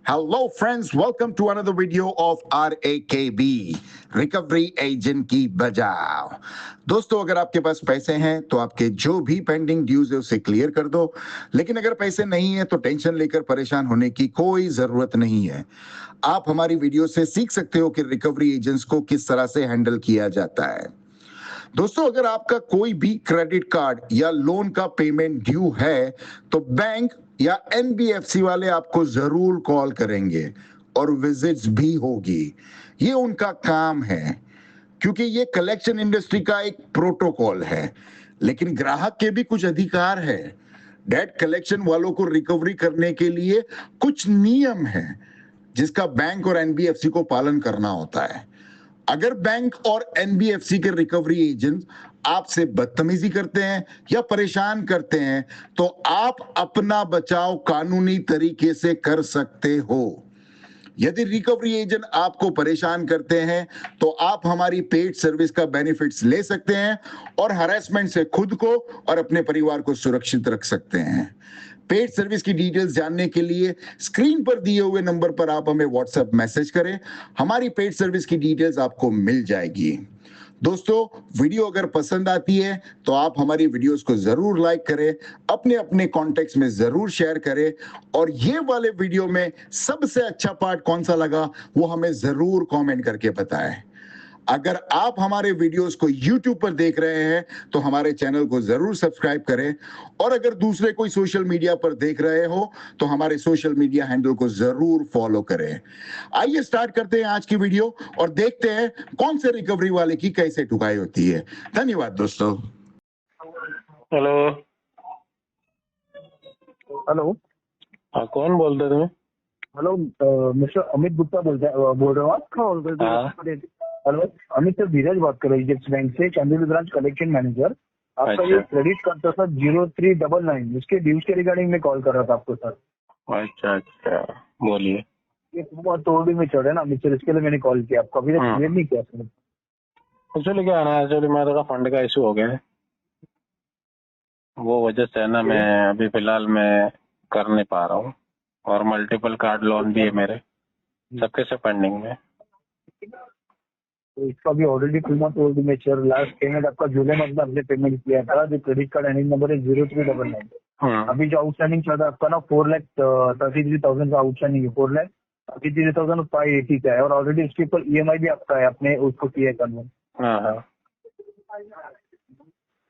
Hello, friends. Welcome to another video of RAKB recovery agent की बजाओ। दोस्तों, अगर आपके पास पैसे हैं तो आपके जो भी पेंडिंग ड्यूज है उसे क्लियर कर दो, लेकिन अगर पैसे नहीं है तो टेंशन लेकर परेशान होने की कोई जरूरत नहीं है। आप हमारी वीडियो से सीख सकते हो कि रिकवरी एजेंट्स को किस तरह से हैंडल किया जाता है। दोस्तों, अगर आपका कोई भी क्रेडिट कार्ड या लोन का पेमेंट ड्यू है तो बैंक या एनबीएफसी वाले आपको जरूर कॉल करेंगे और विजिट्स भी होगी। ये उनका काम है, क्योंकि ये कलेक्शन इंडस्ट्री का एक प्रोटोकॉल है। लेकिन ग्राहक के भी कुछ अधिकार है। डेट कलेक्शन वालों को रिकवरी करने के लिए कुछ नियम है जिसका बैंक और एनबीएफसी को पालन करना होता है। अगर बैंक और एनबीएफसी के रिकवरी एजेंट आपसे बदतमीजी करते हैं या परेशान करते हैं तो आप अपना बचाव कानूनी तरीके से कर सकते हो। यदि रिकवरी एजेंट आपको परेशान करते हैं तो आप हमारी पेड सर्विस का बेनिफिट्स ले सकते हैं और हरासमेंट से खुद को और अपने परिवार को सुरक्षित रख सकते हैं। पेड सर्विस की डिटेल्स जानने के लिए स्क्रीन पर दिए हुए नंबर पर आप हमें व्हाट्सएप मैसेज करें। हमारी पेड सर्विस की डिटेल्स आपको मिल जाएगी। दोस्तों, वीडियो अगर पसंद आती है तो आप हमारी वीडियोस को जरूर लाइक करें, अपने अपने कॉन्टेक्ट्स में जरूर शेयर करें, और ये वाले वीडियो में सबसे अच्छा पार्ट कौन सा लगा वो हमें जरूर कमेंट करके बताएं। अगर आप हमारे वीडियोस को YouTube पर देख रहे हैं तो हमारे चैनल को जरूर सब्सक्राइब करें, और अगर दूसरे कोई सोशल मीडिया पर देख रहे हो तो हमारे सोशल मीडिया हैंडल को जरूर फॉलो करें। आइए स्टार्ट करते हैं आज की वीडियो और देखते हैं कौन से रिकवरी वाले की कैसे ठुकाई होती है। धन्यवाद दोस्तों। हेलो। हेलो। हाँ, कौन बोल रहे थे? हेलो, मिस्टर अमित गुप्ता बोल रहे हो आप? हाँ। हेलो, अमित सर, धीरज बात कर रहे हैं इजिप्ट बैंक से, चंदीगढ़ ब्रांच कलेक्शन मैनेजर। आपका अच्छा। ये क्रेडिट कार्ड था सर 0399, इसके ड्यूज के रिगार्डिंग में कॉल कर रहा था आपको सर। अच्छा अच्छा, बोलिए। ये बहुत तोड़ी में चढ़ है ना अमित सर, इसके लिए मैंने कॉल किया आपको। अभी तक क्लियर नहीं किया सर। एक्चुअली क्या है ना, एक्चुअली मेरा थोड़ा फंड का इशू हो गया है, वो वजह से है ना मैं अभी फिलहाल मैं कर नहीं पा रहा हूँ, और मल्टीपल कार्ड लोन भी है मेरे, सबके सब पेंडिंग में। तो इसका भी ऑलरेडी 2 मंथ ओल्ड में सर। लास्ट पेमेंट आपका जुलाई मंथ में आपने पेमेंट किया था। जो क्रेडिट कार्ड एंडिंग नंबर है 0399। अभी जो आउटस्टैंडिंग चल रहा है आपका ना 4,33,000 का आउटस्टैंडिंग है। 4,33,580 का है, और ऑलरेडी उसके ऊपर ईएमआई भी आपका है, आपने उसको किया है कन्वर्ट। हाँ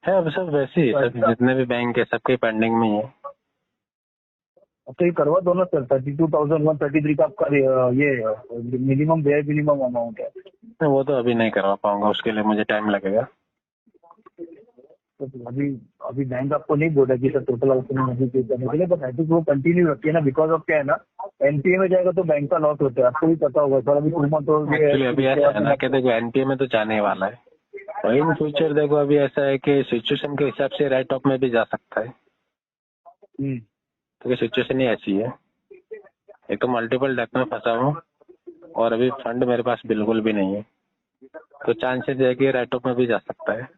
है, अब सब वैसे ही सब जितने भी बैंक है सबके पेंडिंग में ही है। तो ये करवा दो ना सर। 32,133 का आपका ये मिनिमम बेयर मिनिमम अमाउंट है। वो तो अभी नहीं करवा पाऊंगा, उसके लिए मुझे टाइम लगेगा। तो अभी बैंक आपको नहीं बोला कि सर टोटल आउटस्टैंडिंग नहीं पे करने के लिए, बट आई थिंक वो कंटिन्यू रखिए ना। बिकॉज ऑफ क्या है ना, एनपीए में जाएगा तो बैंक का लॉस होता है, आपको भी पता होगा सर। अभी 2 मंथ हो गए। एक्चुअली अभी ऐसा है ना कि देखो एनपीए में तो जाने वाला है, और इन फ्यूचर देखो अभी ऐसा है कि सिचुएशन के हिसाब से राइट ऑफ में भी जा सकता है, क्योंकि सिचुएशन ही ऐसी है। एक तो मल्टीपल डेट में फंसा हूँ, और अभी फंड मेरे पास बिल्कुल भी नहीं है, तो चांसेस है कि राइट ऑफ में भी जा सकता है।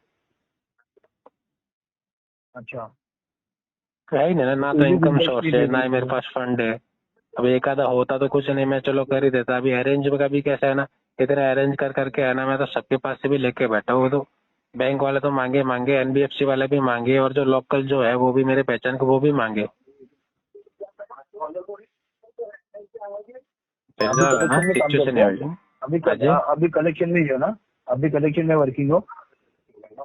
अच्छा, है ही नहीं ना तो इनकम सोर्स है, ना ही मेरे पास फंड है। अब एक आधा होता तो कुछ नहीं, मैं चलो कर ही देता। अभी अरेंज का भी कैसा है ना, इतना अरेंज कर करके है ना, मैं तो सबके पास से भी लेके बैठा हूँ। तो बैंक वाले तो मांगे मांगे, एनबीएफसी वाले भी मांगे, और जो लोकल जो है वो भी मेरे पहचान को वो भी मांगे। अभी कलेक्शन में हो ना? अभी कलेक्शन में वर्किंग हो?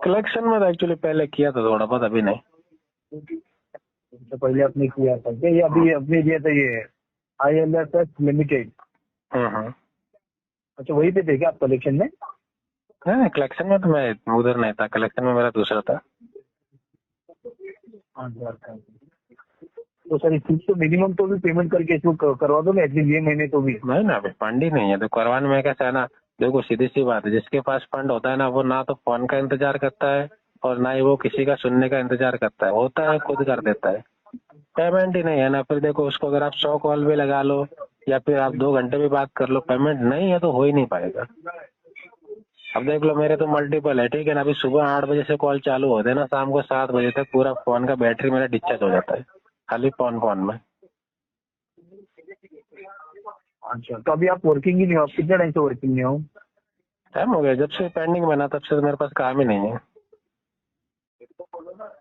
कलेक्शन में तो एक्चुअली पहले किया था थोड़ा बहुत, अभी नहीं। तो पहले आपने किया था क्या? ये अभी अपने दिया था ये ILFS लिमिटेड। अच्छा, वही पे थे क्या आप कलेक्शन में? नहीं, कलेक्शन में तो मैं उधर नहीं था, कलेक्शन में मेरा दूसरा था। तो सर इसको तो मिनिमम तो भी पेमेंट करके इसको करवा दो ना, एटलीस्ट ये महीने तो भी। नहीं ना, अभी फंड ही नहीं है तो करवाने में कैसा है ना, देखो सीधी सी बात है, जिसके पास फंड होता है ना वो ना तो फोन का इंतजार करता है और ना ही वो किसी का सुनने का इंतजार करता है, होता है खुद कर देता है। पेमेंट ही नहीं है ना, फिर देखो उसको अगर आप 100 कॉल भी लगा लो या फिर आप 2 घंटे भी बात कर लो, पेमेंट नहीं है तो हो ही नहीं पाएगा। अब देख लो मेरे तो मल्टीपल है, ठीक है ना। अभी सुबह 8 बजे से कॉल चालू होते हैं ना, शाम को 7 बजे तक पूरा फोन का बैटरी मेरा डिस्चार्ज हो जाता है, खाली फोन में। अच्छा, तो अभी आप वर्किंग ही नहीं हो? आप कितने टाइम से वर्किंग नहीं हो? टाइम हो गया, जब से पेंडिंग में ना तब से तो मेरे पास काम ही नहीं है।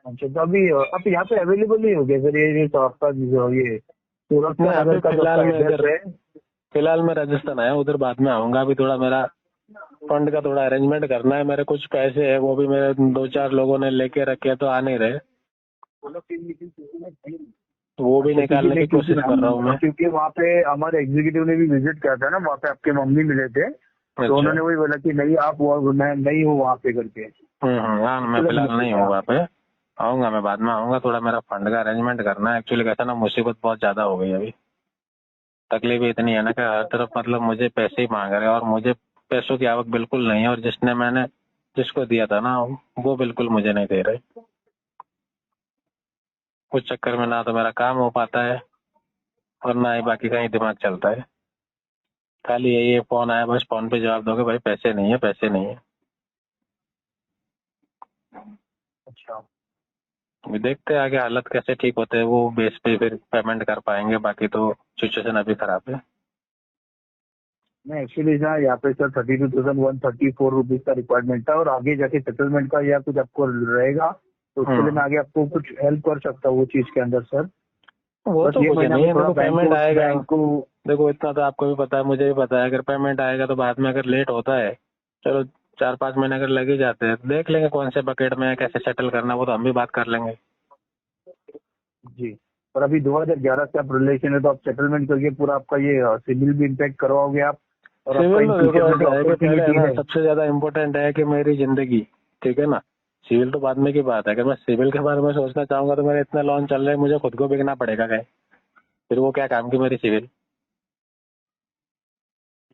अच्छा, तो अभी आप यहाँ पे अवेलेबल नहीं हो गए सर? ये तो आपका जो ये सूरत नहीं, नगर अभी का जो फिलहाल आपका मैं एड्रेस इधर, है। फिलहाल मैं राजस्थान आया, उधर बाद में आऊंगा। अभी थोड़ा मेरा फंड का थोड़ा अरेंजमेंट करना है, मेरे कुछ पैसे है वो भी मेरे 2-4 लोगों ने लेके रखे तो आ नहीं रहे, तो वो भी अच्छा, क्योंकि निकालने की नहीं, क्योंकि कोशिश कर रहा हूँ मैं। क्योंकि वहाँ पे हमारे एग्जीक्यूटिव ने भी विजिट किया था ना, वहाँ पे आपके मम्मी मिले थे, तो अच्छा। उन्होंने वही बोला कि नहीं आप मैं नहीं हूँ वहाँ पे करके। हाँ, मैं फिलहाल नहीं हूँ वहाँ पे, आऊंगा मैं बाद में आऊंगा। थोड़ा मेरा फंड का अरेंजमेंट करना है। एक्चुअली कैसा ना, मुसीबत बहुत ज्यादा हो गई अभी, तकलीफ इतनी है ना कि हर तरफ मतलब मुझे पैसे ही मांग रहे हैं और मुझे पैसों की आवक बिल्कुल नहीं है, और जिसको दिया था ना वो बिल्कुल मुझे नहीं दे रहे। उस चक्कर में ना तो मेरा काम हो पाता है और ना ही बाकी कहीं दिमाग चलता है। खाली यही फोन आया, बस फोन पे जवाब दोगे भाई पैसे नहीं है, पैसे नहीं है। अच्छा, अभी देखते हैं आगे हालत कैसे ठीक होते हैं, वो बेस पे फिर पेमेंट कर पाएंगे, बाकी तो सिचुएशन अभी खराब है। नहीं एक्चुअली ना यहाँ पे सर 32,134 रुपीज का रिक्वायरमेंट था, और आगे जाके सेटलमेंट का या कुछ आपको रहेगा तो उसके लिए मैं आगे आपको कुछ हेल्प कर सकता हूँ वो चीज के अंदर सर। वो बस तो ये कुछ महीना नहीं में है, थोड़ा देखो पेमेंट आएगा। बैंक को देखो इतना तो आपको भी पता है, मुझे भी पता है, अगर पेमेंट आएगा तो बाद में अगर लेट होता है, चलो 4-5 महीने अगर लग ही जाते हैं, देख लेंगे कौन से बकेट में है, कैसे सेटल करना, वो तो हम भी बात कर लेंगे। जी। और अभी 2011 से आप रिलेशन है, तो आप सेटलमेंट करके पूरा आपका ये सिविल भी इम्पैक्ट करवाओगे आप, और आपका सिविल इन तो देखो फ्यूचर में जो ऐसा है कि पहले है अपॉर्चुनिटी ना, है। सबसे ज्यादा इम्पोर्टेंट है कि मेरी जिंदगी, ठीक है ना। सिविल तो बाद में की बात है, अगर मैं सिविल के बारे में सोचना चाहूंगा तो मेरे इतने लोन चल रहे हैं, मुझे खुद को बिकना पड़ेगा कहीं, फिर वो क्या काम की मेरी सिविल।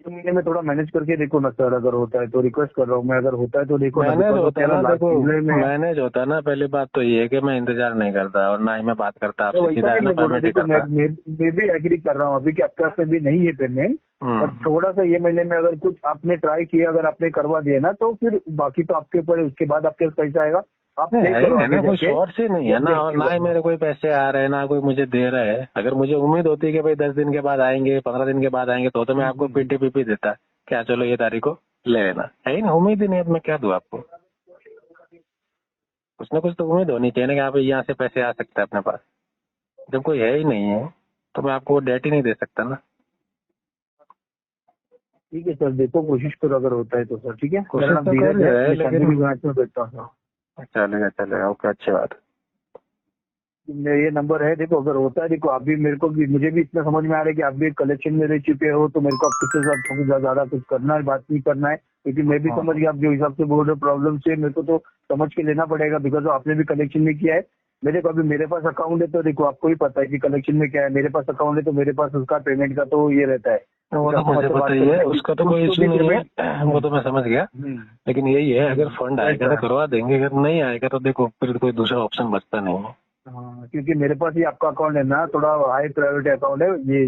3 महीने में थोड़ा मैनेज करके देखो ना सर, अगर होता है तो रिक्वेस्ट कर रहा हूँ मैं, अगर होता है तो देखो ना, मैनेज बिकॉज होता क्या ना ना, लास्ट देखो जुलाई में। मैनेज होता ना, पहली बात तो ये है कि मैं इंतजार नहीं करता और ना ही मैं बात करता तो आपसे, वैसा सीधा है नहीं ना मैं बोल रहा, पेमेंट ही देखो करता। मैं भी एग्री कर रहा हूँ अभी कि आपके पास में भी नहीं है पेमेंट, बट हम्म। थोड़ा सा ये महीने में अगर कुछ आपने ट्राई किया, अगर आपने करवा दिया ना, तो फिर बाकी तो आपके ऊपर है, उसके बाद आपके पास पैसा आएगा, आप नहीं पे है ही करो नहीं आगे ना, कोई जाके शॉर्ट से नहीं है जब ना, भी और एक्टिव ना ही होगा। मेरे कोई पैसे आ रहे हैं ना कोई मुझे दे रहा है। अगर मुझे उम्मीद होती है कि भाई 10 दिन के बाद आएंगे, 15 दिन के बाद आएंगे, तो मैं आपको पीटी देता, क्या चलो ये तारीख को ले लेना, है ही ना। उम्मीद ही नहीं है तो मैं क्या दूं आपको। कुछ ना कुछ तो उम्मीद होनी चाहिए ना कि आप यहाँ से पैसे आ सकते हैं अपने पास। जब कोई है ही नहीं है तो मैं आपको डेट ही नहीं दे सकता ना। ठीक है सर, देखो कोशिश करो अगर होता है तो सर, ठीक है। मेरा कोशिश नाम तो कर धीरज ही है, रहे हैं, मैं लेकिन शांति ब्रांच में बैठता हूँ। चलेगा चलेगा, ओके, अच्छी बात। ये नंबर है, देखो अगर होता है, देखो आप भी मेरे को भी, मुझे भी इतना समझ में आ रहा है कि आप भी कलेक्शन में रह चुके हो, तो मेरे को आप किसके साथ कुछ ज्यादा कुछ करना है, बात नहीं करना है, क्योंकि मैं भी समझ गया आप जो हिसाब से बोल रहे हो प्रॉब्लम से, मेरे को तो समझ के लेना पड़ेगा, बिकॉज आपने भी कलेक्शन में किया है। मेरे को अभी मेरे पास अकाउंट है, तो देखो आपको ही पता है कि कलेक्शन में क्या है, मेरे पास अकाउंट है तो मेरे पास उसका पेमेंट का तो ये रहता है। वो तो मुझे कस्टमर से पता बात ही करते है, हैं, उसका तो कुछ कोई तो इश्यू भी नहीं पेमेंट। है, वो तो मैं समझ गया। लेकिन यही है, अगर फंड आएगा तो वैसा करवा देंगे, अगर नहीं आएगा तो देखो फिर कोई दूसरा ऑप्शन बचता नहीं है। हाँ, क्योंकि मेरे पास ही आपका अकाउंट है ना, थोड़ा हाई प्रायोरिटी अकाउंट है ये,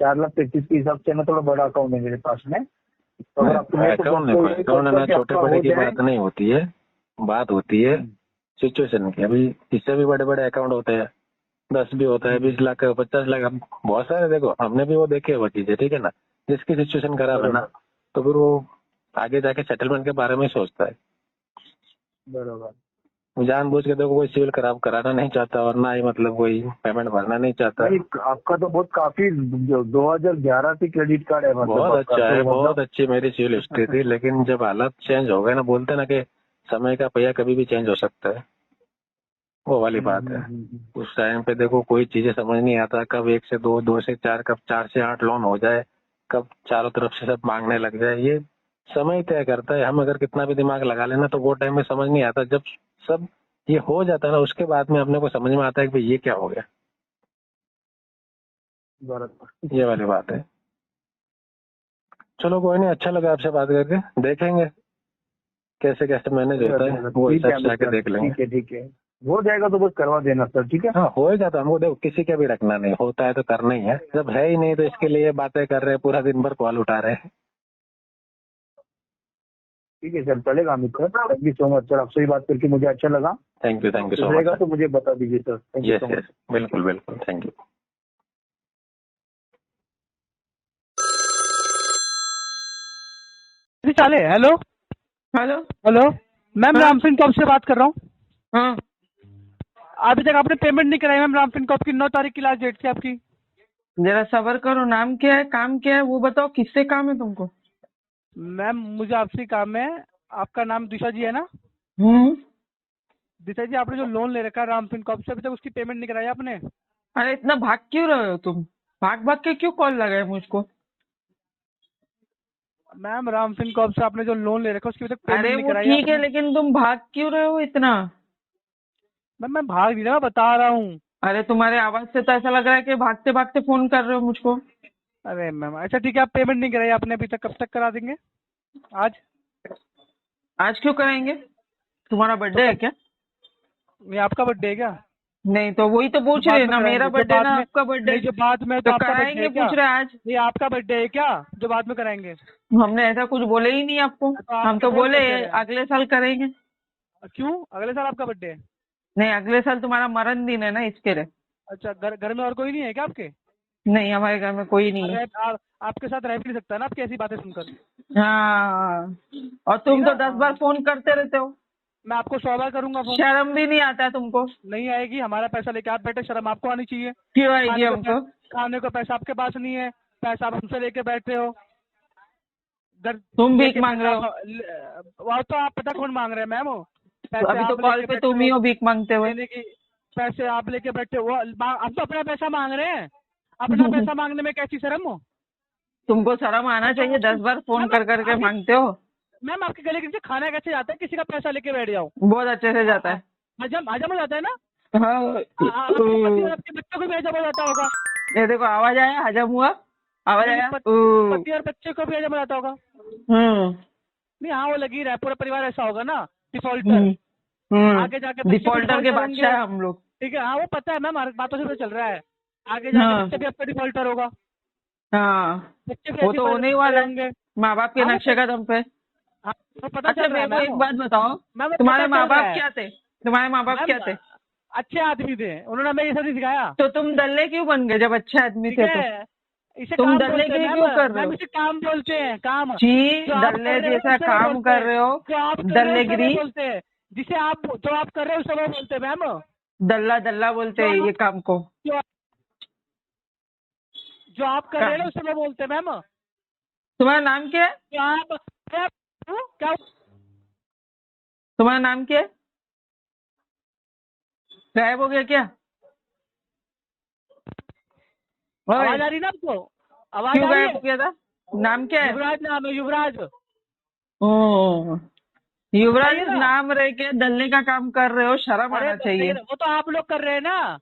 4,35,000 के हिसाब से ना, थोड़ा बड़ा अकाउंट है मेरे पास में। तो अगर आपको, मैं तो अकाउंट आपको देखो, यही अकाउंट कहता ना हूँ कि छोटे आपका बड़े हो की जाए। बात नहीं होती है, बात होती है सिचुएशन की। अभी इससे भी बड़े बड़े अकाउंट होते हैं, 10 भी होता है, 20 लाख, 50 लाख, हम बहुत सारे, देखो हमने भी वो देखे वो चीजें, ठीक है ना। जिसकी सिचुएशन खराब है ना, बरोबर तो फिर वो आगे जाके सेटलमेंट के बारे में सोचता है। बरोबर। वो जानबूझ के देखो कोई सिविल खराब कराना नहीं चाहता, और ना ही मतलब कोई पेमेंट भरना नहीं चाहता। नहीं, आपका तो बहुत काफी 2011 से क्रेडिट कार्ड है, मतलब बहुत आपका अच्छा है, तो बहुत मतलब। अच्छी मेरी सिविल हिस्ट्री थी, लेकिन जब हालात चेंज हो गए ना, बोलते ना कि समय का पहिया कभी भी चेंज हो सकता है, वो वाली बात है। उस टाइम पे देखो कोई चीजें समझ नहीं आता, कब 1 से 2, 2 से 4, कब 4 से 8 लोन हो जाए, कब चारों तरफ से सब मांगने लग जाए, ये समय तय करता है। हम अगर कितना भी दिमाग लगा लेना तो वो टाइम में समझ नहीं आता, जब सब ये हो जाता है ना, उसके बाद में अपने को समझ में आता है कि भाई ये क्या हो गया, बराबर। ये वाली बात है। चलो कोई नहीं, अच्छा लगा आपसे बात करके, देखेंगे कैसे कैसे मैनेज चलिए, होता है, अच्छा, वो ठीक है हिसाब से अमित आके सर, देख लेंगे। ठीक है ठीक है, हो जाएगा तो बस करवा देना सर, ठीक है। हाँ होएगा, तो हमको देखो किसी का भी रखना नहीं, होता है तो करना ही है, जब है ही नहीं तो इसके लिए बातें कर रहे हैं, पूरा दिन भर कॉल उठा रहे हैं। ठीक है सर, चलेगा Amit sir, thank you so much sir, आपसे भी बात करके मुझे अच्छा लगा। थैंक यू कुछ सो रहेगा मच। तो मुझे बता दीजिए sir, thank you yes so yes, much. बिल्कुल बिल्कुल, थैंक यू। साले। Hello hello. हेलो मैम, हाँ। राम फिनकॉर्प से बात कर रहा हूँ। हाँ, अभी तक आपने पेमेंट नहीं कराई मैम। राम फिनकॉर्प की 9 तारीख की लास्ट डेट थी आपकी। जरा सबर करो। नाम क्या है, काम क्या है, वो बताओ। किससे काम है तुमको? मैम मुझे आपसे काम है। आपका नाम दिशा जी है ना? हम्म। दिशा जी, आपने जो लोन ले रखा है राम फिनकॉर्प से, अभी तक उसकी पेमेंट नहीं कराई आपने। अरे इतना भाग क्यों रहे हो तुम? भाग भाग के क्यों कॉल लगाए मुझको? मैम राम फिनकॉर्प से आपने जो लोन ले रखा है उसकी अभी तक पेमेंट अरे नहीं वो कराई ठीक है, आपने। लेकिन तुम भाग क्यों रहे हो इतना? मैम मैं भाग नहीं रहा, मैं बता रहा हूँ। अरे तुम्हारे आवाज से तो ऐसा लग रहा है कि भागते भागते फोन कर रहे हो मुझको। अरे मैम अच्छा ठीक है, आप पेमेंट नहीं कराई आपने अभी तक, कब तक करा देंगे? आज? आज क्यों कराएंगे? तुम्हारा बर्थडे है क्या? ये आपका बर्थडे है क्या? नहीं तो वही तो पूछ जो रहे बाद हैं में ना, मेरा कराएंगे, जो बर्थडे बाद ना में। आपका बर्थडे। नहीं, जो बाद में तो तो आपका बर्थडे कराएंगे, है क्या? पूछ रहे हैं आज। ये आपका बर्थडे है क्या जो बाद में कराएंगे? हमने ऐसा कुछ बोले ही नहीं आपको। तो आप हम तो बोल बोले कैसे रहे हैं? अगले साल करेंगे। क्यों अगले साल आपका बर्थडे है? नहीं, अगले साल तुम्हारा मरण दिन है ना, इसके लिए। अच्छा, घर घर में और कोई नहीं है क्या आपके? नहीं, हमारे घर में कोई नहीं है। आपके साथ रह भी नहीं सकता ना आपकी ऐसी बातें सुनकर। हाँ, और तुम तो 10 बार फोन करते रहते हो। मैं आपको 100 बार करूंगा फोन। शर्म भी नहीं आता है तुमको? नहीं आएगी, हमारा पैसा लेके आप बैठे, शर्म आपको आनी चाहिए। क्यों आएगी खाने को हमको? खाने को पैसा आपके पास नहीं है, पैसा आप हमसे लेके बैठे हो। घर तुम भीख लेके मांग रहे हो। वो तो आप पता कौन मांग रहे हैं मैम? तो अभी तो कॉल पे तुम ही हो भीख मांगते हुए। देने की पैसे आप लेके बैठे हो। आप तो अपना पैसा मांग रहे हैं। अपना पैसा मांगने में कैसी शर्म हो? तुमको शर्म आना चाहिए, 10 बार फोन कर करके मांगते हो। मैम आपके गले के नीचे खाना कैसे जाता है? किसी का पैसा लेके बैठ जाओ। बहुत अच्छे से जाता है। हजम हजम हो जाता है ना? हाँ। आपके पति और आपके बच्चों को भी हजम हो जाता होगा। ये देखो, आवाज आया, हजम हुआ, आवाज आया। पति और बच्चे को भी हजम हो जाता होगा। हम्म। नहीं, हाँ वो लगी रहा है, पूरा परिवार ऐसा होगा ना, डिफॉल्टर। आगे जाके बच्चे डिफॉल्टर के default बादशाह है हम लोग। ठीक है, हाँ वो पता है मैम, हर बातों से तो चल रहा है। आगे जाके हाँ। बच्चे भी आपका डिफॉल्टर होगा। हाँ, बच्चे भी वो ऐसी तो होने ही परिस्थिति वाला होंगे। है, माँ बाप के हाँ, वो नक्शे कदम पे। हाँ, वो पता अच्छा, चल रहा मेरे है को एक मैम। बात बताओ, मैम, वो तुम्हारे पता माँ चल रहा बाप है। क्या थे? तुम्हारे माँ बाप मैम, क्या थे? अच्छे आदमी थे, उन्होंने हमें ये सब नहीं सिखाया। तो तुम दल्ले क्यों बन गए जब अच्छे आदमी ठीक थे तो? है, इसे तुम काम दल्ले बोलते हैं के लिए मैम। क्यों कर रहे मैम हो? इसे काम बोलते हैं, काम। जी, जो आप दल्ले कर रहे हो जैसा उसे वो काम बोलते कर हैं। रहे हो। जो आप कर रहे हो उसे वो दल्लेगिरी। बोलते हैं। जो आप कर रहे हो उसे वो बोलते हैं मैम। दल्ला दल्ला बोलते हैं ये काम को। जो जो आप कर रहे हो उसे वो बोलते हैं मैम। तुम्हारा नाम क्या है? जो आप क्या तुम्हारा नाम क्या है? गायब हो गया क्या? आवाज आ रही ना आपको? आवाज क्यों आ रही गायब है? हो गया था? नाम क्या है? युवराज नाम है, युवराज। ओ, युवराज बताइए ना। नाम रह के दल्ले का काम कर रहे हो, शर्म अरे आना चाहिए। वो तो आप लोग कर रहे हैं ना,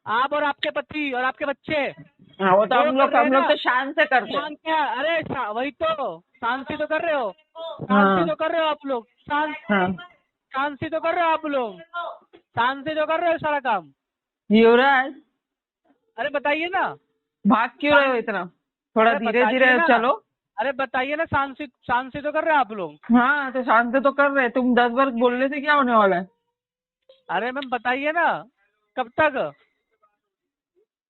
आप और आपके पति और आपके बच्चे। हाँ, वो तो वो हम लोग कर रहे हैं ना। तो शान से करते हैं। शान क्या? अरे वही तो शांति तो कर रहे हो। हाँ। शांति तो कर रहे हो आप लोग। हाँ। शांति तो कर रहे हो आप लोग। शांति तो कर रहे हो सारा काम। युवराज, अरे बताइए ना। भाग क्यों रहे हो इतना? थोड़ा अरे धीरे बताइए धीरे ना। चलो। अरे बताइए ना, शांति तो कर रहे हैं आप लोग। हाँ, तो शान से तो कर रहे हैं। तुम 10 बार बोलने से क्या होने वाला है? अरे मैम बताइए ना, कब तक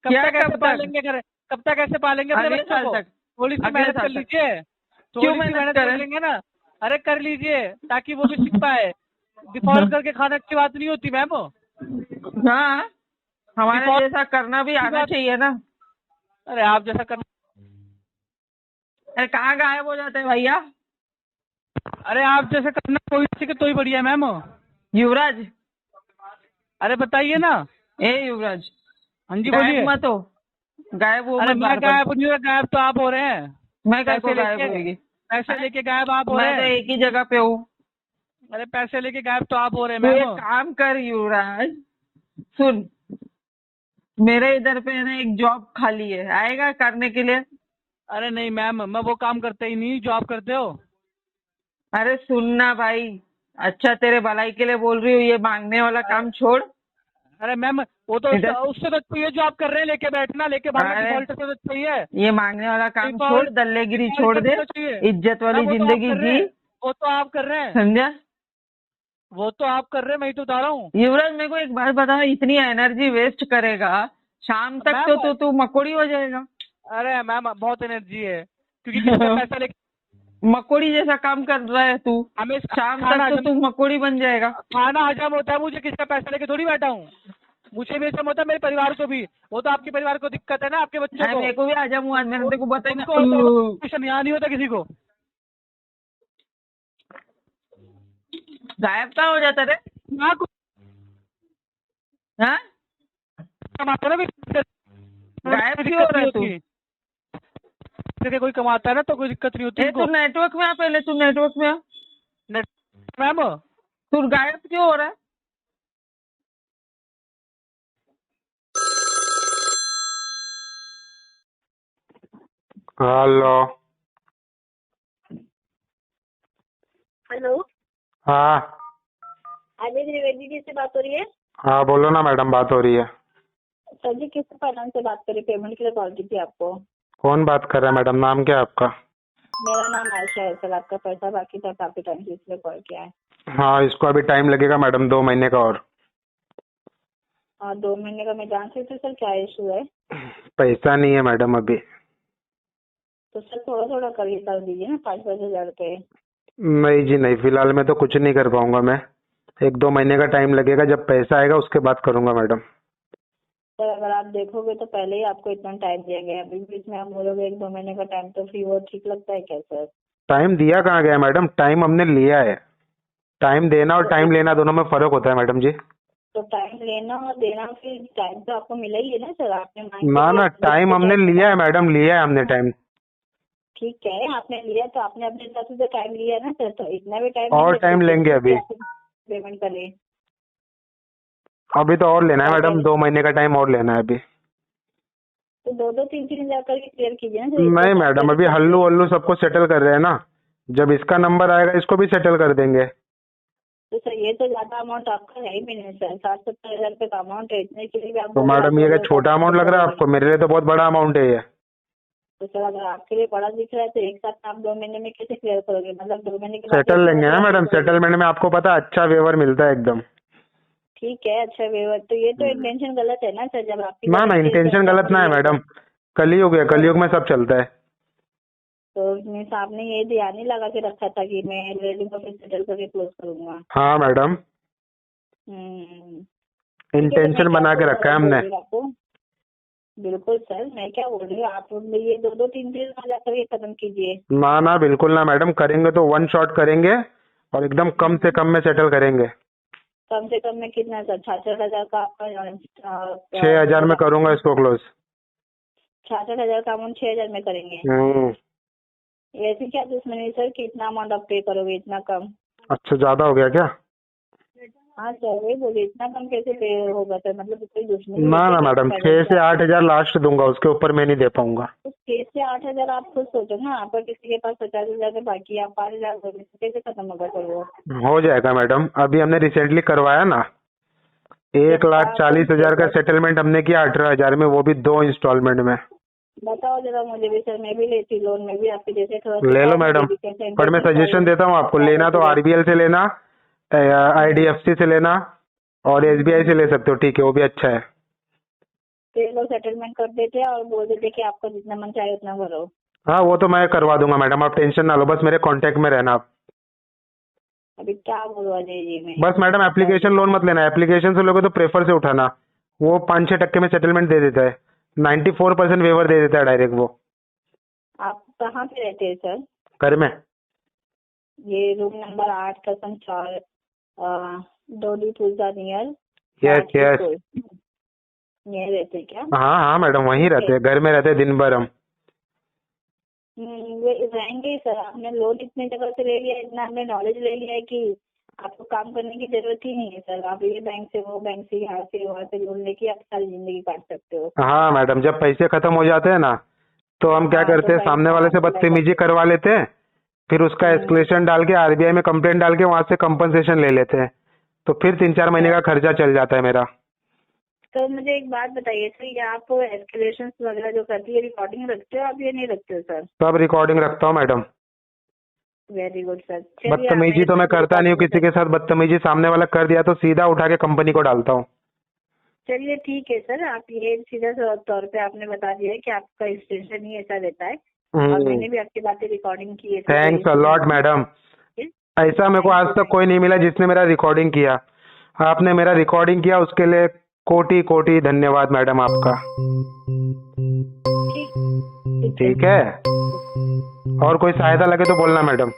क्या ऐसे कब तक? पालेंगे कब तक ऐसे पालेंगे अपने अगले बच्चों साल को? तक। थोड़ी सी अगले मेहनत साल कर तक। लीजिए। क्यों थोड़ी सी मेहनत मेहनत कर करें? लेंगे ना। अरे कर लीजिए ताकि वो भी सीख पाए। डिफॉल्ट करके खाना अच्छी बात नहीं होती मैम। हाँ, हमारे Default- जैसा करना भी आना चाहिए ना। अरे आप जैसा करना। अरे कहाँ गायब हो जाते हैं भैया? अरे आप जैसा करना कोई सीखे तो ही बढ़िया है मैम। युवराज, अरे बताइए ना। ए युवराज, हाँ जी बोलिए। गायब मत हो, गायब हो अरे मत मैं बार बार। गायब तो आप हो रहे हैं। मैं कैसे पैसे गायब लेके- होगी? पैसे लेके गायब आप हो रहे मैं तो हैं। एक ही जगह पे हूँ। अरे पैसे लेके गायब तो आप हो रहे हैं तू एक मैम। काम कर युवराज, सुन, मेरे इधर पे ना एक जॉब खाली है, आएगा करने के लिए? अरे नहीं मैम, मैं वो काम करते ही नहीं जो आप करते हो। अरे सुनना भाई, अच्छा तेरे भलाई के लिए बोल रही हूँ, ये मांगने वाला काम छोड़। अरे मैम वो तो इधर- उससे तो अच्छी है जो आप कर रहे हैं, लेके बैठना, लेके भागना। अरे, डिफॉल्ट से तो अच्छी है। ये मांगने वाला काम Default- छोड़, दल्लेगिरी छोड़ दे, तो चाहिए। इज्जत वाली मैम, वो तो आप जिंदगी कर रहे जी। हैं। वो तो आप कर रहे हैं। समझा? वो तो आप कर रहे हैं, मैं ही तो बता रहा हूँ। युवराज, मेरे को एक बात बता, इतनी एनर्जी वेस्ट करेगा, शाम तक मैम- तो तू मकोड़ी हो जाएगा। अरे मैम बहुत एनर्जी है, क्योंकि किसी का पैसा लेके मकोड़ी जैसा काम कर रहा है तू। हमें शाम खाना तक तो तू मकोड़ी बन जाएगा। खाना हजम होता है, मुझे किसका पैसा लेके थोड़ी बैठा हूँ। मुझे भी हजम होता है, मेरे परिवार को भी। वो तो आपके परिवार को दिक्कत है ना, आपके बच्चों को। मेरे को भी हजम हुआ, मैंने तेरे को बताया ना। तो यहाँ नहीं होता किसी को। गायब कहाँ हो जाता रे? यहाँ हाँ? कमाता ना, गायब क्यों हो रहा है तू? कोई कमाता है ना तो कोई दिक्कत नहीं होती। तू नेटवर्क में आ, पहले तू नेटवर्क में आ। मैम तू गायब क्यों हो रहा है? हेलो। हेलो, हाँ अजय त्रिवेदी जी से बात हो रही है? हाँ, बोलो ना मैडम, बात हो रही है। सर जी, किस फाइनेंस से बात करें? पेमेंट के लिए कॉल की थी आपको। कौन बात कर रहा है मैडम? नाम क्या है आपका? मेरा नाम आयशा है सर। आपका पैसा बाकी था काफी टाइम से, इसलिए कॉल किया है। हाँ, इसको अभी टाइम लगेगा मैडम, 2 महीने का और। 2 महीने का मैं जान सकती हूँ सर क्या इशू है? पैसा नहीं है मैडम अभी। तो सर थोड़ा थोड़ा कर दीजिए ना, 5-5 हजार रुपए। नहीं जी नहीं, फिलहाल मैं तो कुछ नहीं कर पाऊंगा। मैं 1-2 महीने का टाइम लगेगा, जब पैसा आएगा उसके बाद करूंगा मैडम। सर अगर आप देखोगे तो पहले ही आपको इतना टाइम दिया गया है, अभी बीच में आप बोलोगे 1-2 महीने का टाइम, तो फिर वो ठीक लगता है क्या सर? टाइम दिया कहाँ गया मैडम? टाइम हमने लिया है। टाइम देना और टाइम लेना दोनों में फर्क होता है मैडम जी। तो टाइम लेना और देना, फिर टाइम तो आपको मिला ही है ना सर। आपने ना, टाइम हमने लिया है मैडम, लिया है हमने टाइम। ठीक है, आपने लिया तो आपने अपने हिसाब से टाइम लिया ना सर। तो इतना भी टाइम और टाइम लेंगे अभी। पेमेंट करें अभी तो और लेना है मैडम, 2 महीने का टाइम और लेना है अभी। तो 2-3 हजार करके क्लियर कीजिए ना। नहीं मैडम, अभी हल्लू वल्लू सबको सेटल कर रहे हैं ना। जब इसका नंबर आएगा इसको भी सेटल कर देंगे। तो सर ये तो ज्यादा अमाउंट आपका है ही नहीं सर। 60-70 हजार रुपए का अमाउंट है, इतने के लिए भी आप तो मैडम ये छोटा अमाउंट लग रहा है आपको? मेरे लिए तो बहुत बड़ा अमाउंट है ये। तो सर अगर आपके लिए बड़ा दिख रहा है तो एक साथ आप 2 महीने में कैसे क्लियर करोगे? मतलब 2 महीने के बाद सेटल लेंगे ना मैडम, सेटलमेंट में आपको पता है अच्छा वेवर मिलता है एकदम। ठीक है, अच्छा व्यवहार। तो ये तो इंटेंशन गलत है ना सर। जब आपकी ना, इंटेंशन गलत ना है मैडम, कलयुग है, कलयुग में सब चलता है। तो मीन्स आपने ये ध्यान नहीं लगा के रखा था कि मैं रेडी को फिर सेटल करके क्लोज करूंगा? हाँ मैडम, इंटेंशन बना के रखा है हमने। आपको बिल्कुल सर, मैं क्या बोल रही हूँ, आप ये 2-3 हजार करके खत्म कीजिए। ना बिल्कुल ना मैडम, करेंगे तो 1 शॉट करेंगे और एकदम कम से कम में सेटल करेंगे। कम से कम में कितना सर? 66 हजार का आपका 6 हजार में करूंगा इसको क्लोज। 66 हजार का अमाउंट 6 हजार में करेंगे? ऐसी क्या दुश्मनी सर कि इतना अमाउंट आप पे करोगे इतना कम? अच्छा, ज्यादा हो गया क्या? हाँ सर वही बोलिए, इतना कम कैसे पे होगा सर? मतलब कोई दुश्मनी? ना मैडम, 6 से 8 हजार लास्ट दूंगा, उसके ऊपर मैं नहीं दे पाऊंगा। तो 6 से 8 हजार आप खुद सोचो ना। आपका किसी के पास 50 हजार बाकी, आप 5 हजार कैसे खत्म होगा सर? वो हो जाएगा मैडम, अभी हमने रिसेंटली करवाया ना, 1,40,000 का सेटलमेंट हमने किया 18 हजार में, वो भी 2 इंस्टॉलमेंट में। बताओ जरा मुझे भी सर, मैं भी लेती लोन, मैं भी आपके जैसे थोड़ा ले लो मैडम, पर मैं सजेशन देता हूँ आपको, लेना तो RBL से लेना, IDFC से लेना और SBI से ले सकते हो, ठीक है, वो भी अच्छा है। ये लोग सेटलमेंट कर देते हैं और बोल देते कि आपको जितना मन चाहे उतना भरो। हाँ, वो तो मैं करवा दूंगा मैडम, आप टेंशन ना लो, बस मेरे कांटेक्ट में रहना आप। अभी क्या बोलूं अजय जी में? बस मैडम, एप्लीकेशन लोन मत लेना, एप्लीकेशन से लोगे तो प्रेफर से उठाना, वो 5-6% में सेटलमेंट दे देता है, 94% वेवर दे देता है डायरेक्ट वो। आप कहाँ पे रहते हैं सर? घर में। ये रूम नंबर 8 कसम 4 डोली पूजा नियर। यस ये रहते हैं क्या? हाँ मैडम, वहीं रहते हैं, घर में रहते हैं दिन भर हम। रहेंगे ही सर। आपने लोन इतनी जगह से ले लिया, इतना हमने नॉलेज ले लिया है कि आपको काम करने की जरूरत ही नहीं है सर। आप ये बैंक से वो बैंक से, यहाँ से वहाँ से लोन लेके आप सारी जिंदगी काट सकते हो। हाँ मैडम, जब पैसे खत्म हो जाते हैं ना तो हम क्या करते हैं, सामने वाले से बदतमीजी करवा लेते हैं, फिर उसका एस्केलेशन डाल के RBI में कंप्लेंट डाल के वहां से कंपनसेशन ले लेते हैं, तो फिर 3-4 महीने का खर्चा चल जाता है मेरा। तो मुझे एक बात बताइए सर, ये आप एस्केलेशन वगैरह जो करती है रिकॉर्डिंग रखते हो आप या नहीं रखते हो सर? सब रिकॉर्डिंग रखता हूँ मैडम। Very good sir. बदतमीजी तो मैं करता नहीं हूँ किसी के साथ, बदतमीजी सामने वाला कर दिया तो सीधा उठा के कंपनी को डालता हूँ। चलिए ठीक है सर, आप ये सीधा तौर पे आपने बता दिया है कि आपका स्टेशन ही ऐसा रहता है। और मैंने भी आपकी बातें रिकॉर्डिंग की है। Thanks a lot madam. ऐसा मेरे को आज तक कोई नहीं मिला जिसने मेरा रिकॉर्डिंग किया। आपने मेरा रिकॉर्डिंग किया, उसके लिए कोटि कोटि धन्यवाद मैडम आपका। ठीक है, और कोई सहायता लगे तो बोलना मैडम।